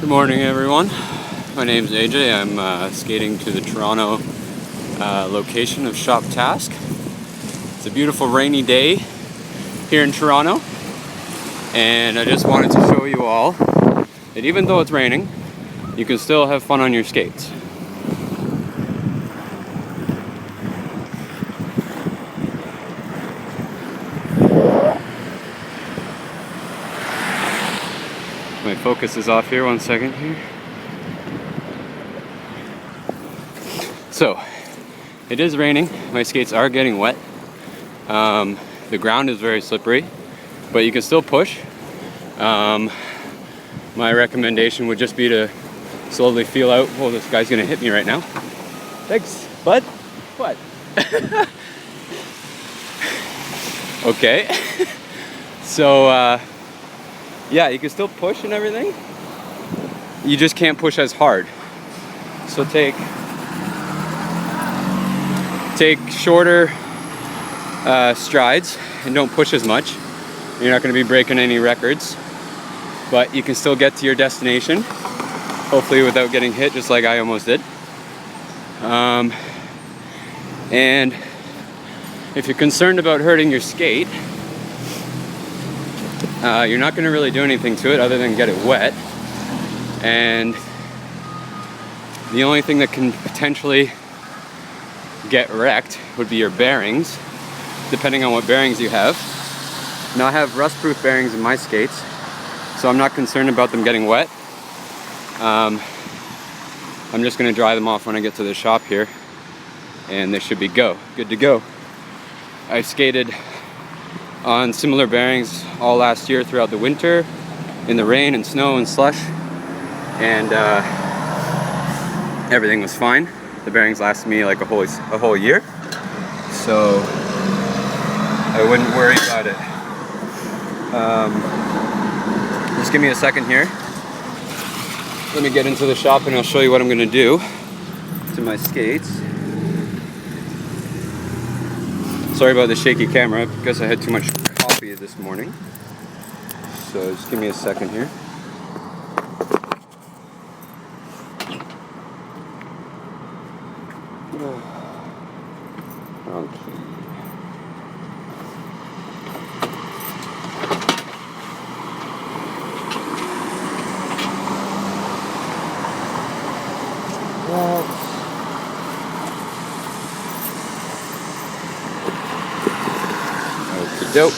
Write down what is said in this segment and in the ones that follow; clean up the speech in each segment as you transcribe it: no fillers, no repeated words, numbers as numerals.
Good morning, everyone. My name's AJ. I'm skating to the Toronto location of Shop Task. It's a beautiful rainy day here in Toronto, and I just wanted to show you all that even though it's raining, you can still have fun on your skates. My focus is off here, 1 second here. So, it is raining, my skates are getting wet. The ground is very slippery, but you can still push. My recommendation would just be to slowly feel out. Oh, this guy's gonna hit me right now. Thanks, bud. What? Okay. So, yeah, you can still push and everything. You just can't push as hard. So take shorter strides and don't push as much. You're not going to be breaking any records, but you can still get to your destination, hopefully without getting hit, just like I almost did. And if you're concerned about hurting your skate, you're not going to really do anything to it other than get it wet. And the only thing that can potentially get wrecked would be your bearings, depending on what bearings you have. Now I have rust-proof bearings in my skates, so I'm not concerned about them getting wet. I'm just going to dry them off when I get to the shop here, and they should be good to go. I skated on similar bearings all last year throughout the winter, in the rain and snow and slush, and everything was fine. The bearings lasted me like a whole year, so I wouldn't worry about it. Just give me a second here. Let me get into the shop and I'll show you what I'm going to do to my skates. Sorry about the shaky camera because I had too much coffee this morning. So just give me a second here. Wrong key. Dope.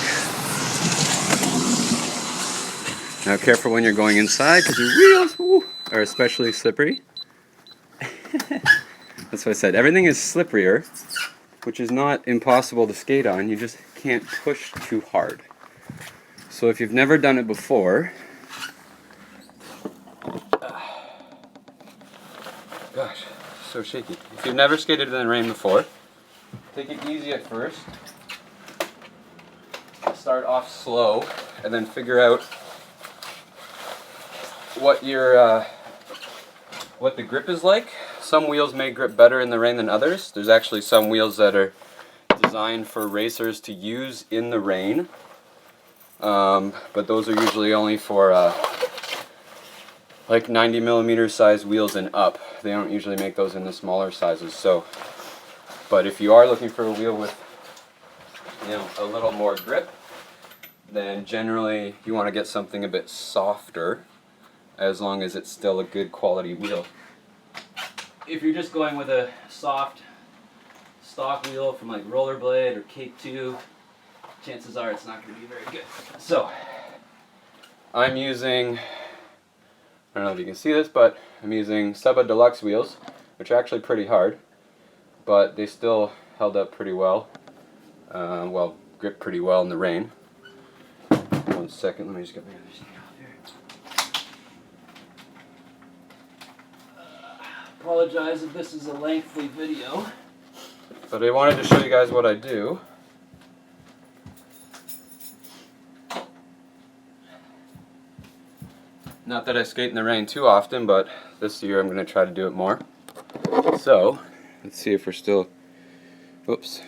Now careful when you're going inside because your wheels are especially slippery. That's what I said. Everything is slipperier, which is not impossible to skate on. You just can't push too hard. So if you've never done it before, gosh, so shaky. If you've never skated in the rain before, take it easy at first. Start off slow, and then figure out what what the grip is like. Some wheels may grip better in the rain than others. There's actually some wheels that are designed for racers to use in the rain, but those are usually only for like 90mm size wheels and up. They don't usually make those in the smaller sizes. So, but if you are looking for a wheel with, you know, a little more grip, then generally you want to get something a bit softer, as long as it's still a good quality wheel. If you're just going with a soft stock wheel from like Rollerblade or K2, chances are it's not going to be very good. So I'm using, I don't know if you can see this, but I'm using Seba Deluxe wheels, which are actually pretty hard, but they still held up pretty well. Well, grip pretty well in the rain. 1 second, let me just get my other skate off here. Apologize if this is a lengthy video, but I wanted to show you guys what I do. Not that I skate in the rain too often, but this year I'm going to try to do it more. So, let's see if we're still, oops,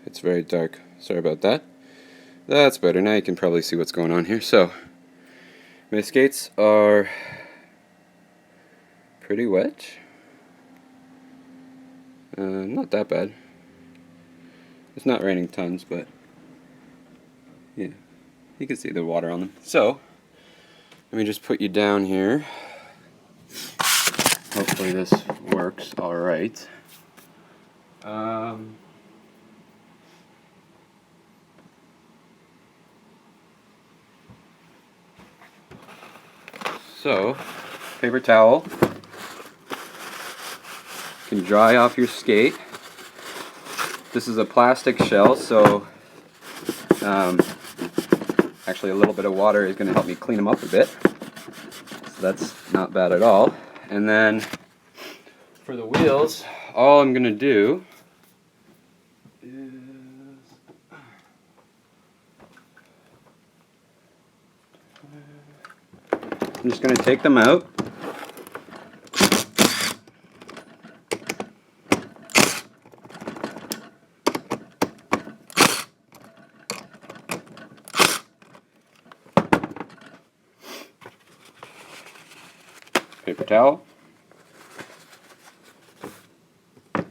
it's very dark, sorry about that. That's better. Now you can probably see what's going on here. So, my skates are pretty wet. Not that bad. It's not raining tons, but yeah, you can see the water on them. So, let me just put you down here. Hopefully this works all right. So, paper towel. You can dry off your skate. This is a plastic shell, so actually a little bit of water is going to help me clean them up a bit. So that's not bad at all. And then for the wheels, all I'm going to do is I'm just going to take them out. Paper towel. Like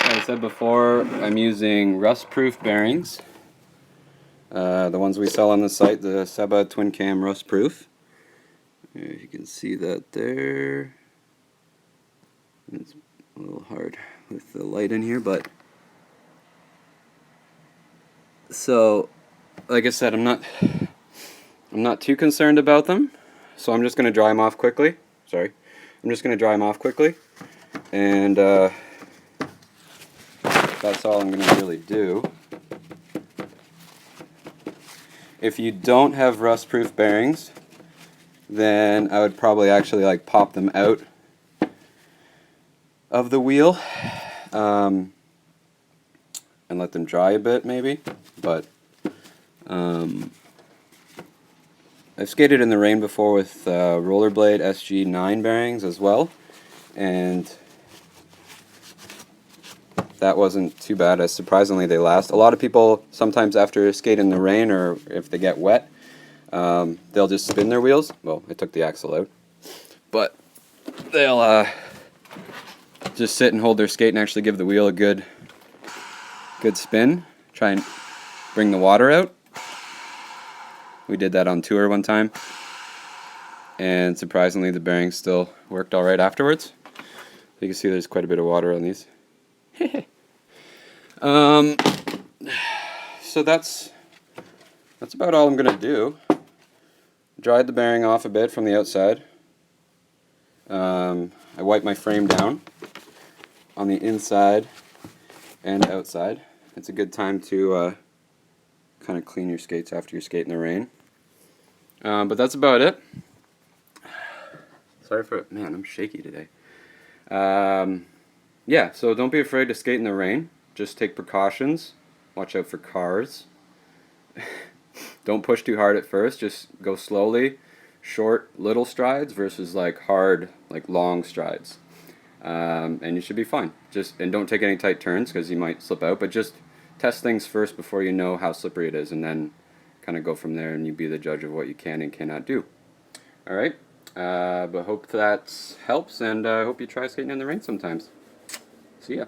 I said before, I'm using rust-proof bearings. The ones we sell on the site, the Seba Twin Cam rust-proof. If you can see that there. It's a little hard with the light in here, but so like I said, I'm not too concerned about them, so I'm just going to dry them off quickly. I'm just going to dry them off quickly, and that's all I'm going to really do. If you don't have rust-proof bearings, then I would probably actually like pop them out of the wheel and let them dry a bit maybe, but I've skated in the rain before with rollerblade SG9 bearings as well, and that wasn't too bad. Surprisingly, they last. A lot of people sometimes after skate in the rain or if they get wet, they'll just spin their wheels. Well, I took the axle out, but they'll just sit and hold their skate and actually give the wheel a good spin. Try and bring the water out. We did that on tour one time, and surprisingly the bearings still worked alright afterwards. You can see there's quite a bit of water on these. So that's about all I'm going to do. Dried the bearing off a bit from the outside. I wiped my frame down on the inside and outside. It's a good time to kind of clean your skates after you skate in the rain. But that's about it. Sorry for it. Man, I'm shaky today. Yeah, so don't be afraid to skate in the rain. Just take precautions. Watch out for cars. Don't push too hard at first. Just go slowly. Short, little strides versus like hard, like long strides. And you should be fine. And don't take any tight turns because you might slip out. But just test things first before you know how slippery it is, and then kind of go from there, and you be the judge of what you can and cannot do. All right. But hope that helps, and I hope you try skating in the rain sometimes. See ya.